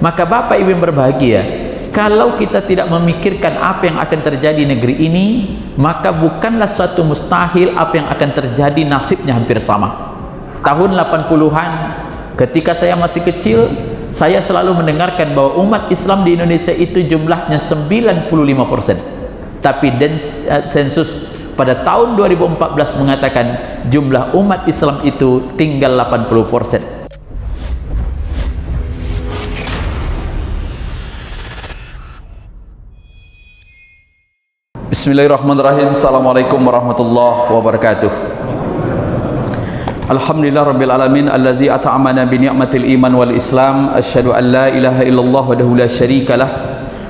Maka Bapak Ibu yang berbahagia, kalau kita tidak memikirkan apa yang akan terjadi di negeri ini, maka bukanlah suatu mustahil apa yang akan terjadi nasibnya hampir sama. Tahun 80-an, ketika saya masih kecil, saya selalu mendengarkan bahwa umat Islam di Indonesia itu jumlahnya 95%. Tapi sensus pada tahun 2014 mengatakan jumlah umat Islam itu tinggal 80%. Bismillahirrahmanirrahim. Assalamualaikum warahmatullahi wabarakatuh. Alhamdulillah rabbil alamin allazi at'amana bi ni'matil iman wal islam. Asyhadu an la ilaha illallah wahdahu la syarikalah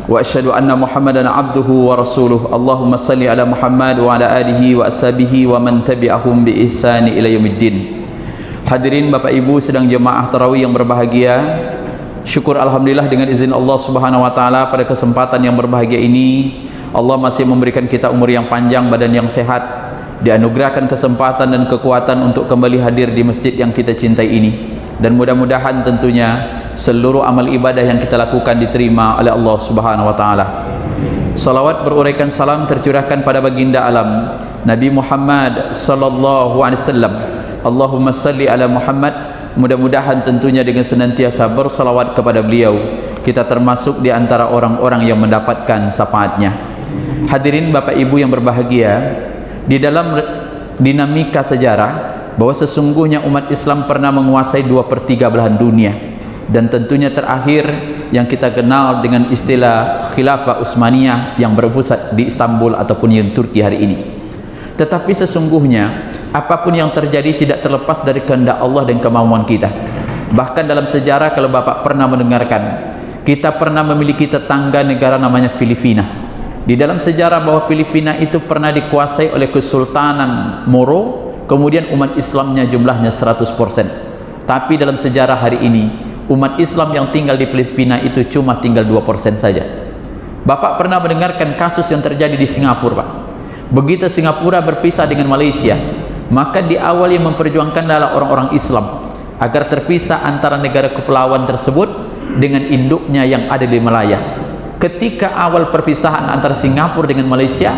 wa asyhadu anna Muhammadan abduhu wa rasuluh. Allahumma salli ala Muhammad wa ala alihi wa ashabihi wa man tabi'ahum bi ihsani ila yaumiddin. Hadirin Bapak Ibu sedang jemaah tarawih yang berbahagia, syukur alhamdulillah dengan izin Allah Subhanahu wa taala pada kesempatan yang berbahagia ini Allah masih memberikan kita umur yang panjang, badan yang sehat, dianugerahkan kesempatan dan kekuatan untuk kembali hadir di masjid yang kita cintai ini. Dan mudah-mudahan tentunya seluruh amal ibadah yang kita lakukan diterima oleh Allah Subhanahu wa taala. Salawat beruraikan salam tercurahkan pada baginda alam Nabi Muhammad sallallahu alaihi wasallam. Allahumma salli ala Muhammad. Mudah-mudahan tentunya dengan senantiasa bersalawat kepada beliau, kita termasuk di antara orang-orang yang mendapatkan syafaatnya. Hadirin Bapak Ibu yang berbahagia, di dalam dinamika sejarah bahwa sesungguhnya umat Islam pernah menguasai 2/3 belahan dunia, dan tentunya terakhir yang kita kenal dengan istilah Khilafah Utsmaniyah yang berpusat di Istanbul ataupun di Turki hari ini. Tetapi sesungguhnya apapun yang terjadi tidak terlepas dari kehendak Allah dan kemauan kita. Bahkan dalam sejarah, kalau Bapak pernah mendengarkan, kita pernah memiliki tetangga negara namanya Filipina. Di dalam sejarah bahwa Filipina itu pernah dikuasai oleh Kesultanan Moro, kemudian umat Islamnya jumlahnya 100%. Tapi dalam sejarah hari ini, umat Islam yang tinggal di Filipina itu cuma tinggal 2% saja. Bapak pernah mendengarkan kasus yang terjadi di Singapura, Pak. Begitu Singapura berpisah dengan Malaysia, maka di awal yang memperjuangkan adalah orang-orang Islam agar terpisah antara negara kepulauan tersebut dengan induknya yang ada di Malaya. Ketika awal perpisahan antara Singapura dengan Malaysia,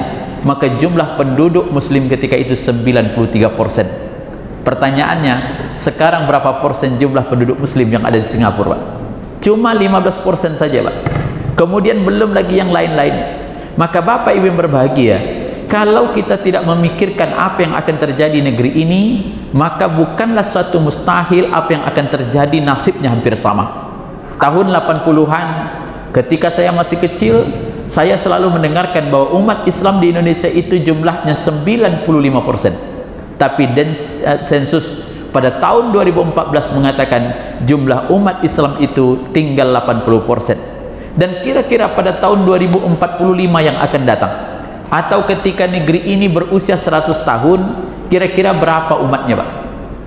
maka jumlah penduduk muslim ketika itu 93%. Pertanyaannya, sekarang berapa persen jumlah penduduk muslim yang ada di Singapura, Pak? Cuma 15% saja, Pak. Kemudian belum lagi yang lain-lain. Maka Bapak Ibu yang berbahagia, kalau kita tidak memikirkan apa yang akan terjadi di negeri ini, maka bukanlah suatu mustahil apa yang akan terjadi nasibnya hampir sama. Tahun 80-an, ketika saya masih kecil, saya selalu mendengarkan bahwa umat Islam di Indonesia itu jumlahnya 95%. Tapi sensus pada tahun 2014 mengatakan jumlah umat Islam itu tinggal 80%. Dan kira-kira pada tahun 2045 yang akan datang, atau ketika negeri ini berusia 100 tahun, kira-kira berapa umatnya, Pak?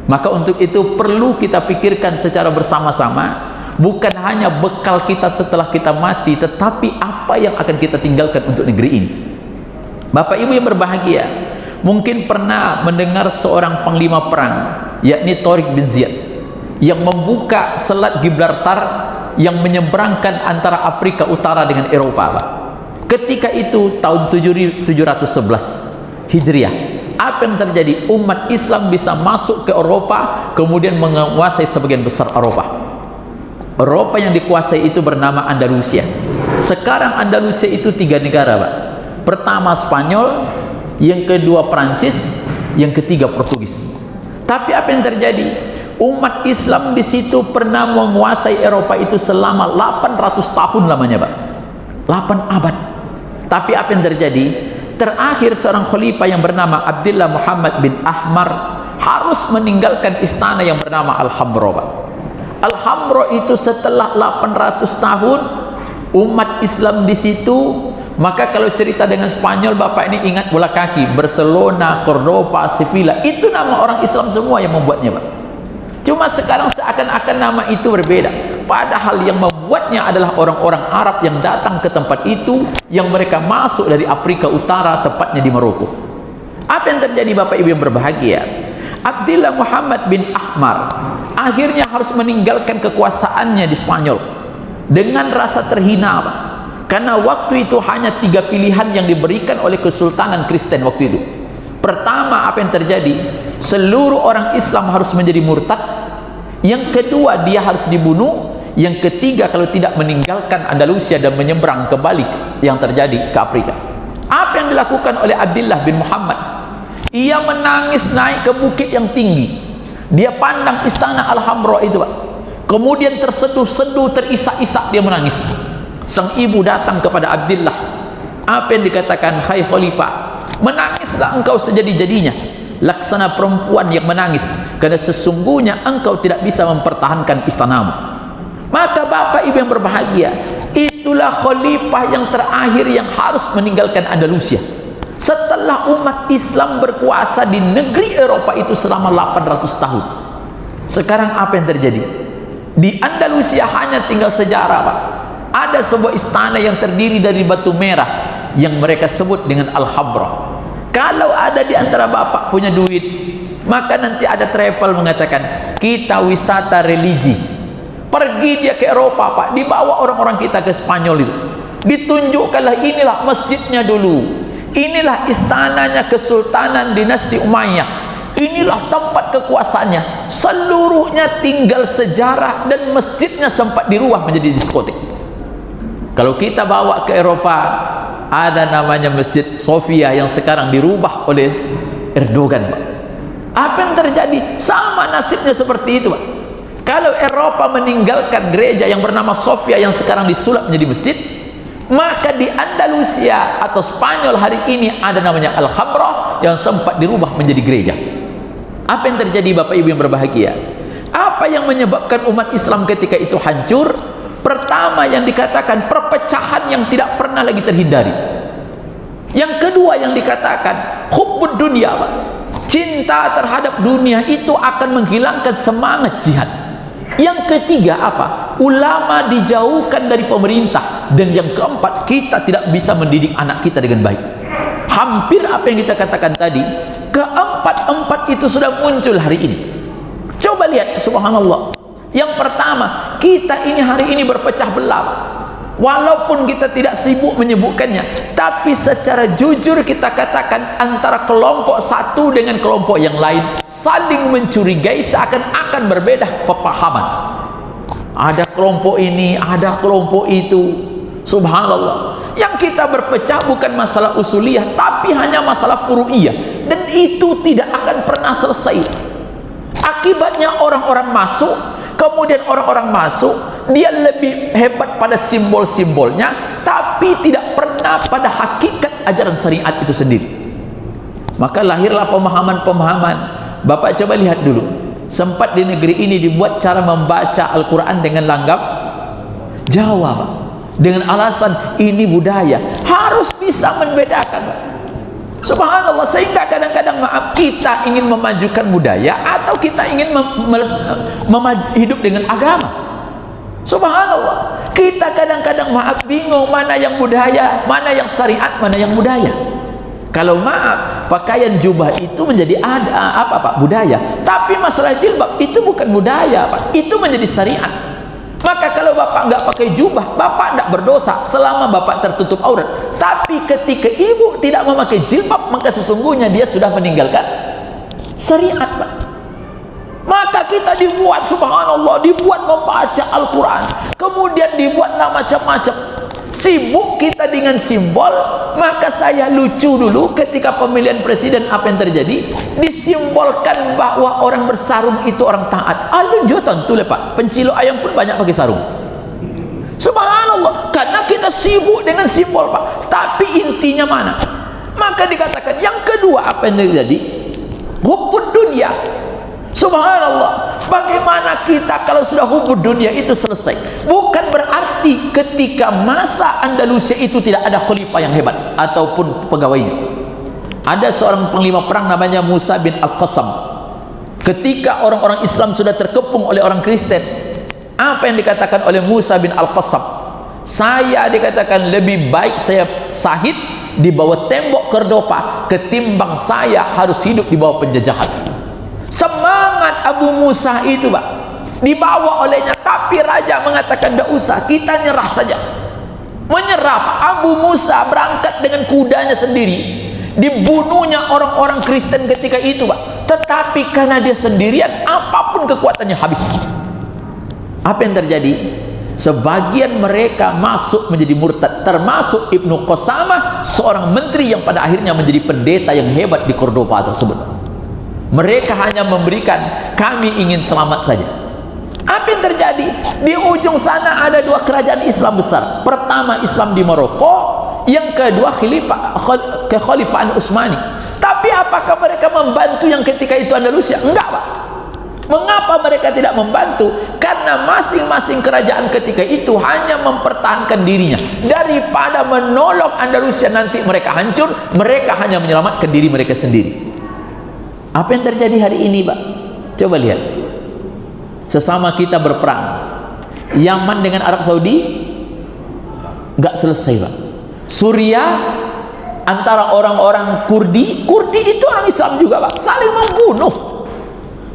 Maka untuk itu perlu kita pikirkan secara bersama-sama, bukan hanya bekal kita setelah kita mati, tetapi apa yang akan kita tinggalkan untuk negeri ini. Bapak Ibu yang berbahagia, mungkin pernah mendengar seorang panglima perang, yakni Tariq bin Ziyad, yang membuka Selat Gibraltar yang menyeberangkan antara Afrika Utara dengan Eropa, Pak. Ketika itu tahun 711 Hijriah, apa yang terjadi? Umat Islam bisa masuk ke Eropa, kemudian menguasai sebagian besar Eropa. Eropa yang dikuasai itu bernama Andalusia. Sekarang Andalusia itu 3 negara, Pak. Pertama Spanyol, yang kedua Prancis, yang ketiga Portugis. Tapi apa yang terjadi? Umat Islam di situ pernah menguasai Eropa itu selama 800 tahun lamanya, Pak. 8 abad. Tapi apa yang terjadi? Terakhir seorang khalifah yang bernama Abdullah Muhammad bin Ahmar harus meninggalkan istana yang bernama Alhambra, Pak. Alhambra itu setelah 800 tahun umat Islam di situ. Maka kalau cerita dengan Spanyol, Bapak ini ingat bola kaki, Barcelona, Cordoba, Sevilla, itu nama orang Islam semua yang membuatnya, Pak. Cuma sekarang seakan-akan nama itu berbeda, padahal yang membuatnya adalah orang-orang Arab yang datang ke tempat itu, yang mereka masuk dari Afrika Utara, tepatnya di Maroko. Apa yang terjadi, Bapak Ibu yang berbahagia? Abdullah Muhammad bin Ahmar akhirnya harus meninggalkan kekuasaannya di Spanyol. dengan rasa terhina, Pak. Karena waktu itu hanya 3 pilihan yang diberikan oleh Kesultanan Kristen waktu itu. Pertama, apa yang terjadi? Seluruh orang Islam harus menjadi murtad. Yang kedua, dia harus dibunuh. Yang ketiga, kalau tidak meninggalkan Andalusia dan menyeberang kembali yang terjadi ke Afrika. Apa yang dilakukan oleh Abdullah bin Muhammad? Ia menangis naik ke bukit yang tinggi. Dia pandang istana Alhambra itu, Pak. Kemudian terseduh-seduh, terisak-isak dia menangis. Sang ibu datang kepada Abdullah. Apa yang dikatakan? Hai Khalifah, menangislah engkau sejadi-jadinya, laksana perempuan yang menangis, karena sesungguhnya engkau tidak bisa mempertahankan istanamu. Maka bapak ibu yang berbahagia, itulah khalifah yang terakhir yang harus meninggalkan Andalusia setelah umat Islam berkuasa di negeri Eropa itu selama 800 tahun. Sekarang apa yang terjadi? Di Andalusia hanya tinggal sejarah, Pak. Ada sebuah istana yang terdiri dari batu merah yang mereka sebut dengan Alhambra. Kalau ada di antara bapak punya duit, maka nanti ada travel mengatakan kita wisata religi, pergi dia ke Eropa, Pak, dibawa orang-orang kita ke Spanyol itu, ditunjukkanlah inilah masjidnya dulu, inilah istananya Kesultanan dinasti Umayyah, inilah tempat kekuasaannya, seluruhnya tinggal sejarah, dan masjidnya sempat dirubah menjadi diskotik. Kalau kita bawa ke Eropa, ada namanya Masjid Sofia yang sekarang dirubah oleh Erdogan, Pak. Apa yang terjadi? Sama nasibnya seperti itu, Pak. Kalau Eropa meninggalkan gereja yang bernama Sofia yang sekarang disulap menjadi masjid, maka di Andalusia atau Spanyol hari ini ada namanya Alhambra yang sempat dirubah menjadi gereja. Apa yang terjadi, Bapak Ibu yang berbahagia? Apa yang menyebabkan umat Islam ketika itu hancur? Pertama yang dikatakan perpecahan yang tidak pernah lagi terhindari. Yang kedua yang dikatakan hubbud dunia, Pak. Cinta terhadap dunia itu akan menghilangkan semangat jihad. Yang ketiga apa? Ulama dijauhkan dari pemerintah. Dan yang keempat, kita tidak bisa mendidik anak kita dengan baik. Hampir apa yang kita katakan tadi, keempat-empat itu sudah muncul hari ini. Coba lihat, subhanallah. Yang pertama, kita ini hari ini berpecah belah. Walaupun kita tidak sibuk menyebutkannya, tapi secara jujur kita katakan antara kelompok satu dengan kelompok yang lain saling mencurigai, seakan-akan berbeda pemahaman. Ada kelompok ini, ada kelompok itu. Subhanallah. Yang kita berpecah bukan masalah usuliyah, tapi hanya masalah furu'iyah, dan itu tidak akan pernah selesai. Akibatnya orang-orang masuk, kemudian orang-orang masuk, dia lebih hebat pada simbol-simbolnya, tapi tidak pernah pada hakikat ajaran syariat itu sendiri. Maka lahirlah pemahaman-pemahaman. Bapak coba lihat dulu, sempat di negeri ini dibuat cara membaca Al-Quran dengan langgam Jawa, Pak, dengan alasan ini budaya. Harus bisa membedakan, Pak. Subhanallah. Sehingga kadang-kadang maaf, kita ingin memajukan budaya atau kita ingin hidup dengan agama. Subhanallah. Kita kadang-kadang maaf bingung mana yang budaya, mana yang syariat, mana yang budaya. Kalau maaf, pakaian jubah itu menjadi apa, Pak? Budaya. Tapi masalah jilbab itu bukan budaya, Pak. Itu menjadi syariat. Maka kalau bapak nggak pakai jubah, bapak tidak berdosa selama bapak tertutup aurat. Tapi ketika ibu tidak memakai jilbab, maka sesungguhnya dia sudah meninggalkan syariat, Pak. Maka kita dibuat, subhanallah, dibuat membaca Al-Quran, kemudian dibuat macam-macam. Sibuk kita dengan simbol. Maka saya lucu dulu ketika pemilihan presiden, apa yang terjadi? Disimbolkan bahwa orang bersarung itu orang taat. Alun juga tentu, Pak. Pencilo ayam pun banyak pakai sarung. Subhanallah. Karena kita sibuk dengan simbol, Pak. Tapi intinya mana? Maka dikatakan yang kedua apa yang terjadi? Hubbud dunia. Subhanallah. Bagaimana kita kalau sudah hubud dunia itu selesai? Bukan berarti ketika masa Andalusia itu tidak ada khalifah yang hebat ataupun pegawainya. Ada seorang panglima perang namanya Musa bin Al-Qassam. Ketika orang-orang Islam sudah terkepung oleh orang Kristen, apa yang dikatakan oleh Musa bin Al-Qassam? Saya dikatakan lebih baik saya sahid di bawah tembok Cordoba ketimbang saya harus hidup di bawah penjajahan. Semangat Abu Musa itu, Pak, dibawa olehnya, tapi Tapi raja mengatakan tidak usah, kita nyerah saja. Menyerah. Abu Musa berangkat dengan kudanya sendiri. Dibunuhnya orang-orang Kristen ketika itu, Pak. Tetapi karena dia sendirian, apapun kekuatannya habis. Apa yang terjadi? Sebagian mereka masuk menjadi murtad, termasuk Ibnu Qasamah, seorang menteri yang pada akhirnya menjadi pendeta yang hebat di Cordoba tersebut. Mereka hanya memberikan, kami ingin selamat saja. Apa yang terjadi? Di ujung sana ada dua kerajaan Islam besar. Pertama Islam di Maroko, yang kedua kekhalifahan Utsmani. Tapi apakah mereka membantu yang ketika itu Andalusia? Enggak, Pak. Mengapa mereka tidak membantu? Karena masing-masing kerajaan ketika itu hanya mempertahankan dirinya. Daripada menolong Andalusia nanti mereka hancur, mereka hanya menyelamatkan diri mereka sendiri. Apa yang terjadi hari ini, Pak? Coba lihat. Sesama kita berperang. Yaman dengan Arab Saudi nggak selesai, Pak. Suriah antara orang-orang Kurdi itu orang Islam juga, Pak, saling membunuh.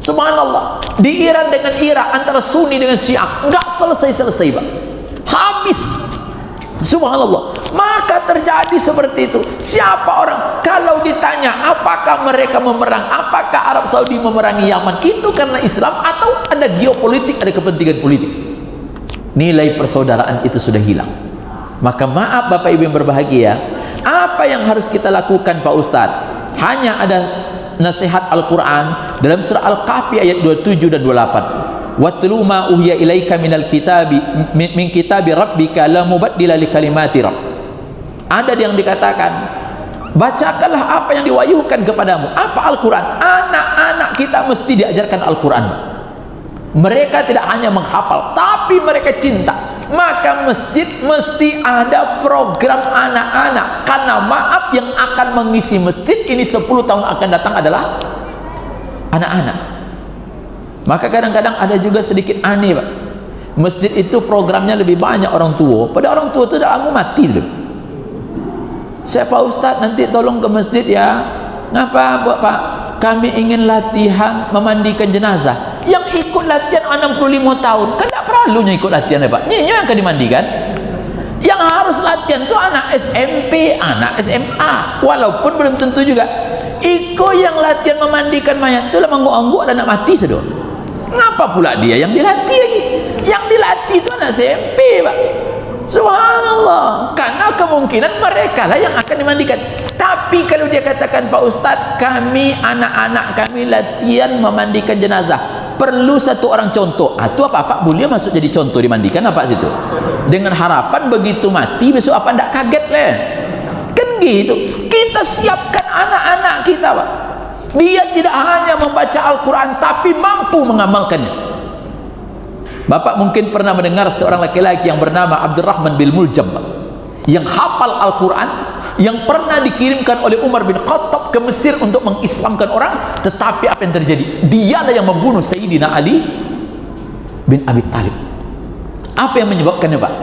Subhanallah. Di Iran dengan Irak, antara Sunni dengan Syiah, nggak selesai-selesai, Pak. Habis. Subhanallah. Maka terjadi seperti itu. Siapa orang, kalau ditanya apakah mereka memerang, apakah Arab Saudi memerangi Yaman, itu karena Islam atau ada geopolitik, ada kepentingan politik? Nilai persaudaraan itu sudah hilang. Maka maaf Bapak Ibu yang berbahagia, apa yang harus kita lakukan, Pak Ustadz? Hanya ada nasihat Al-Quran dalam surah Al-Kahfi ayat 27 dan 28. Watlu ma uhiya ilaika minal kitabi min kitabi rabbika la mubaddila li kalimati rabb. Ada yang dikatakan, bacakanlah apa yang diwahyukan kepadamu. Apa Al-Quran? Anak-anak kita mesti diajarkan Al-Quran. Mereka tidak hanya menghafal, tapi mereka cinta. Maka masjid mesti ada program anak-anak. Karena maaf, yang akan mengisi masjid ini 10 tahun akan datang adalah anak-anak. Maka kadang-kadang ada juga sedikit aneh, Pak. Masjid itu programnya lebih banyak orang tua. Pada orang tua itu dah lama mati dulu. Saya, Pak Ustadz, nanti tolong ke masjid ya. Ngapa, Pak? Kami ingin latihan memandikan jenazah. Yang ikut latihan 65 tahun, kan tak perlunya ikut latihan, ya Pak. Ini yang akan dimandikan. Yang harus latihan itu anak SMP, anak SMA. Walaupun belum tentu juga. Iko yang latihan memandikan mayat itu lah mengangguk dan nak mati sedot. Ngapa pula dia yang dilatih lagi? Yang dilatih itu anak SMP, Pak. Subhanallah. Karena kemungkinan mereka lah yang akan dimandikan. Tapi kalau dia katakan, Pak Ustadz, kami anak-anak kami latihan memandikan jenazah, perlu satu orang contoh. Itu apa-apa boleh masuk jadi contoh dimandikan apa situ? Dengan harapan begitu mati besok apa ndak kaget leh. Kan gitu. Kita siapkan anak-anak kita, Pak. Dia tidak hanya membaca Al-Quran tapi mampu mengamalkannya. Bapak mungkin pernah mendengar seorang laki-laki yang bernama Abdurrahman bin Muljam, yang hafal Al-Quran, yang pernah dikirimkan oleh Umar bin Khattab ke Mesir untuk mengislamkan orang. Tetapi apa yang terjadi? Dialah yang membunuh Sayyidina Ali bin Abi Thalib. Apa yang menyebabkannya, Pak?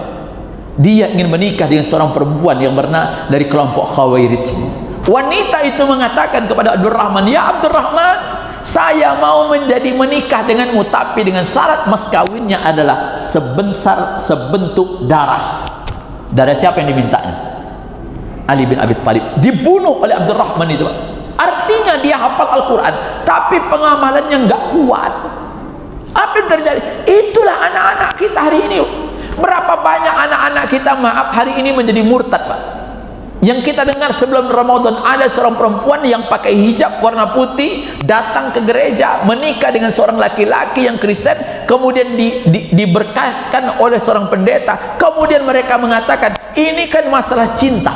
Dia ingin menikah dengan seorang perempuan yang bernama dari kelompok Khawarij. Wanita itu mengatakan kepada Abdurrahman, ya Abdurrahman, saya mau menjadi menikah denganmu, tapi dengan syarat mas kawinnya adalah sebentuk darah. Darah siapa yang dimintanya? Ali bin Abi Thalib. Dibunuh oleh Abdurrahman itu. Artinya dia hafal Al-Quran, tapi pengamalannya enggak kuat. Apa yang terjadi? Itulah anak-anak kita hari ini. Berapa banyak anak-anak kita, maaf, hari ini menjadi murtad, Pak. Yang kita dengar sebelum Ramadan, ada seorang perempuan yang pakai hijab warna putih datang ke gereja, menikah dengan seorang laki-laki yang Kristen, kemudian diberkahkan oleh seorang pendeta. Kemudian mereka mengatakan, ini kan masalah cinta.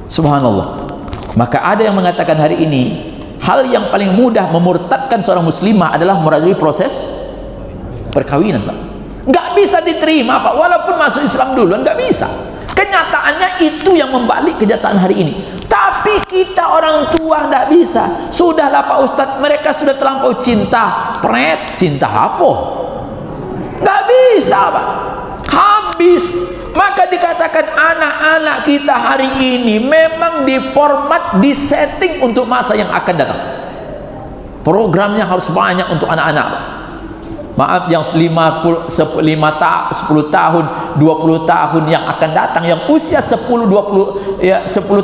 Subhanallah. Maka ada yang mengatakan hari ini, hal yang paling mudah memurtadkan seorang muslimah adalah melalui proses perkawinan, Pak. Nggak bisa diterima, Pak, walaupun masuk Islam duluan, nggak bisa. Kenyataannya itu yang membalik kenyataan hari ini. Tapi kita orang tua tidak bisa. Sudahlah Pak Ustadz, mereka sudah terlampau cinta. Cinta apa? Nggak bisa, Pak. Habis. Maka dikatakan anak-anak kita hari ini memang diformat, disetting untuk masa yang akan datang. Programnya harus banyak untuk anak-anak, Pak. Maaf, yang 10 tahun, 20 tahun yang akan datang, yang usia 10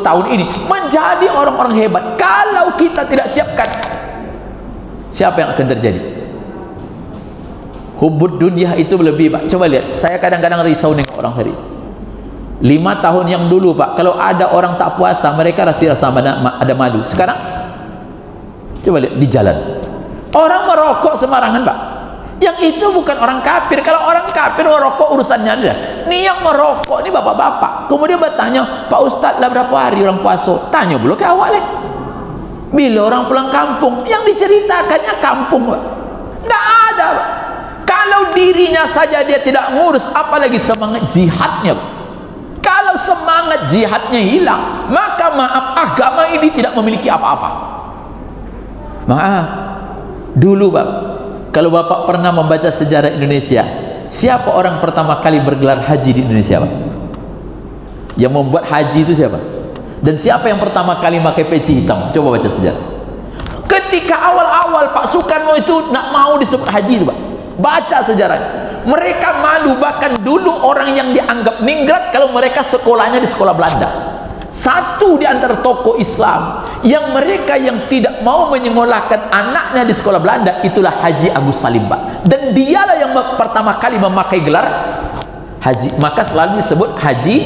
tahun ini menjadi orang-orang hebat. Kalau kita tidak siapkan, siapa yang akan terjadi? Hubbud dunia itu lebih, Pak. Coba lihat, saya kadang-kadang risau dengan orang hari 5 tahun yang dulu, Pak, kalau ada orang tak puasa, mereka rasa ada madu. Sekarang coba lihat di jalan, orang merokok sembarangan, Pak. Yang itu bukan orang kafir. Kalau orang kafir merokok urusannya ada. Ini yang merokok ini bapak-bapak. Kemudian bertanya, Pak Ustadz, lah berapa hari orang puasa? Tanya dulu ke awal, bila orang pulang kampung. Yang diceritakannya kampung, Pak. Tidak ada, Pak. Kalau dirinya saja dia tidak ngurus, apalagi semangat jihadnya, Pak. Kalau semangat jihadnya hilang, maka maaf, agama ini tidak memiliki apa-apa. Maaf, dulu, Pak, kalau Bapak pernah membaca sejarah Indonesia, siapa orang pertama kali bergelar haji di Indonesia, Pak? Yang membuat haji itu siapa? Dan siapa yang pertama kali pakai peci hitam? Coba baca sejarah. Ketika awal-awal Pak Soekarno itu nak mau disebut haji itu, Pak, baca sejarahnya. Mereka malu, bahkan dulu orang yang dianggap ningrat kalau mereka sekolahnya di sekolah Belanda. Satu di antara tokoh Islam yang mereka yang tidak mau menyekolahkan anaknya di sekolah Belanda itulah Haji Agus Salim, Pak. Dan dialah yang pertama kali memakai gelar haji, maka selalu disebut Haji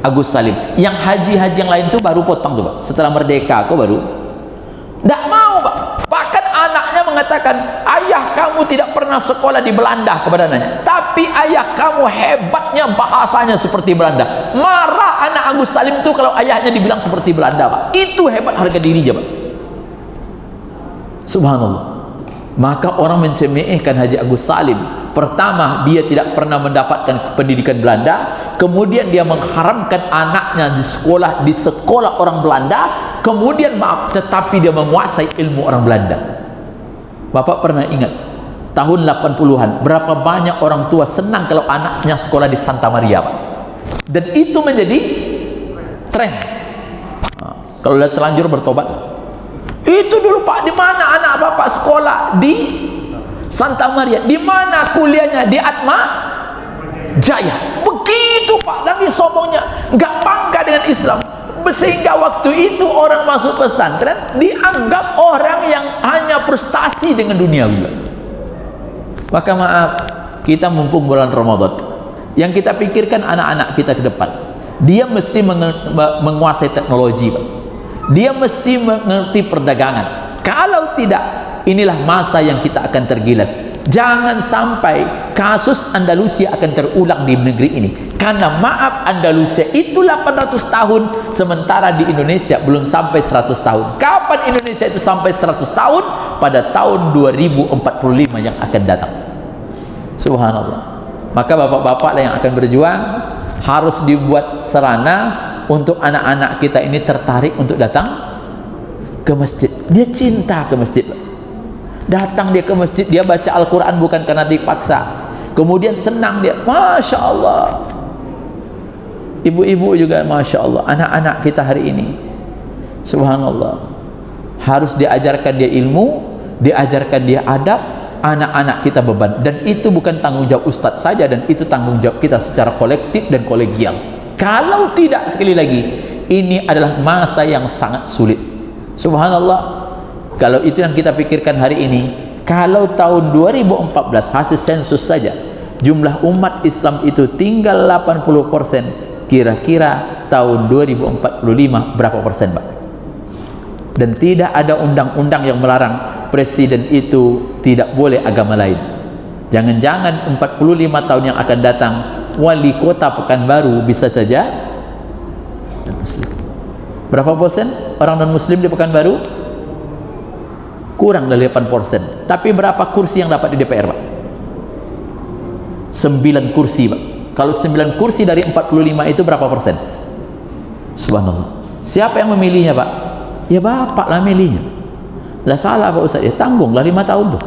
Agus Salim. Yang haji-haji yang lain itu baru potong tuh, Pak, setelah merdeka kok baru. Tidak mau, Pak. Bahkan anaknya mengatakan, ayah kamu tidak pernah sekolah di Belanda kepada anaknya, tapi ayah kamu hebatnya bahasanya seperti Belanda. Marah anak Agus Salim itu kalau ayahnya dibilang seperti Belanda, Pak. Itu hebat harga dirinya, Pak. Subhanallah. Maka orang mencemehkan Haji Agus Salim. Pertama, dia tidak pernah mendapatkan pendidikan Belanda. Kemudian dia mengharamkan anaknya di sekolah orang Belanda. Kemudian maaf, tetapi dia menguasai ilmu orang Belanda. Bapak pernah ingat tahun 80-an berapa banyak orang tua senang kalau anaknya sekolah di Santa Maria, Pak. Dan itu menjadi tren. Kalau sudah terlanjur bertobat. Itu dulu, Pak, di mana anak Bapak sekolah? Di Santa Maria. Di mana kuliahnya? Di Atma Jaya. Begitu, Pak, lagi sombongnya, nggak bangga dengan Islam. Sehingga waktu itu orang masuk pesantren dianggap orang yang hanya prestasi dengan dunia. Maka maaf, kita mumpung bulan Ramadan, yang kita pikirkan anak-anak kita ke depan. Dia mesti menguasai teknologi, Pak. Dia mesti mengerti perdagangan. Kalau tidak, inilah masa yang kita akan tergilas. Jangan sampai kasus Andalusia akan terulang di negeri ini. Karena maaf, Andalusia itu 800 tahun, sementara di Indonesia belum sampai 100 tahun. Kapan Indonesia itu sampai 100 tahun? Pada tahun 2045 yang akan datang. Subhanallah. Maka bapak-bapak yang akan berjuang harus dibuat sarana untuk anak-anak kita ini tertarik untuk datang ke masjid. Dia cinta ke masjid. Datang dia ke masjid, dia baca Al-Quran bukan karena dipaksa. Kemudian senang dia, Masya Allah. Ibu-ibu juga Masya Allah. Anak-anak kita hari ini, Subhanallah, harus diajarkan dia ilmu, diajarkan dia adab. Anak-anak kita beban. Dan itu bukan tanggung jawab ustadz saja, dan itu tanggung jawab kita secara kolektif dan kolegial. Kalau tidak, sekali lagi, ini adalah masa yang sangat sulit. Subhanallah. Kalau itu yang kita pikirkan hari ini, kalau tahun 2014 hasil sensus saja jumlah umat Islam itu tinggal 80%, kira-kira tahun 2045 berapa persen, Pak? Dan tidak ada undang-undang yang melarang presiden itu tidak boleh agama lain. Jangan-jangan 45 tahun yang akan datang wali kota Pekanbaru bisa saja non muslim. Berapa persen orang non muslim di Pekanbaru? Kurang dari 8%. Tapi berapa kursi yang dapat di DPR, Pak? 9 kursi, Pak. Kalau 9 kursi dari 45 itu berapa persen? Subhanallah. Siapa yang memilihnya, Pak? Ya Bapak lah milihnya. Lah salah, Pak Ustaz. Ya tanggunglah 5 tahun tuh.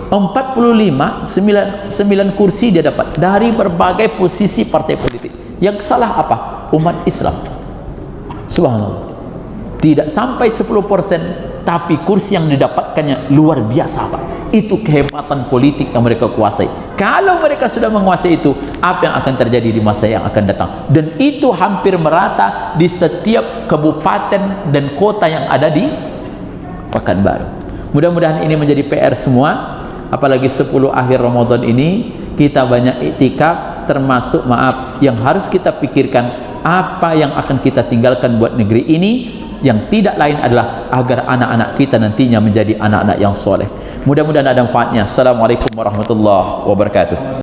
45, 9 kursi dia dapat dari berbagai posisi partai politik. Yang salah apa? Umat Islam. Subhanallah. tidak sampai 10%, tapi kursi yang didapatkannya luar biasa, Pak. Itu kehebatan politik yang mereka kuasai. Kalau mereka sudah menguasai itu, apa yang akan terjadi di masa yang akan datang? Dan itu hampir merata di setiap kabupaten dan kota yang ada di Pekanbaru. Mudah-mudahan ini menjadi PR semua, apalagi 10 akhir Ramadan ini kita banyak iktikaf, termasuk yang harus kita pikirkan apa yang akan kita tinggalkan buat negeri ini, yang tidak lain adalah agar anak-anak kita nantinya menjadi anak-anak yang soleh. Mudah-mudahan ada manfaatnya. Assalamualaikum warahmatullahi wabarakatuh.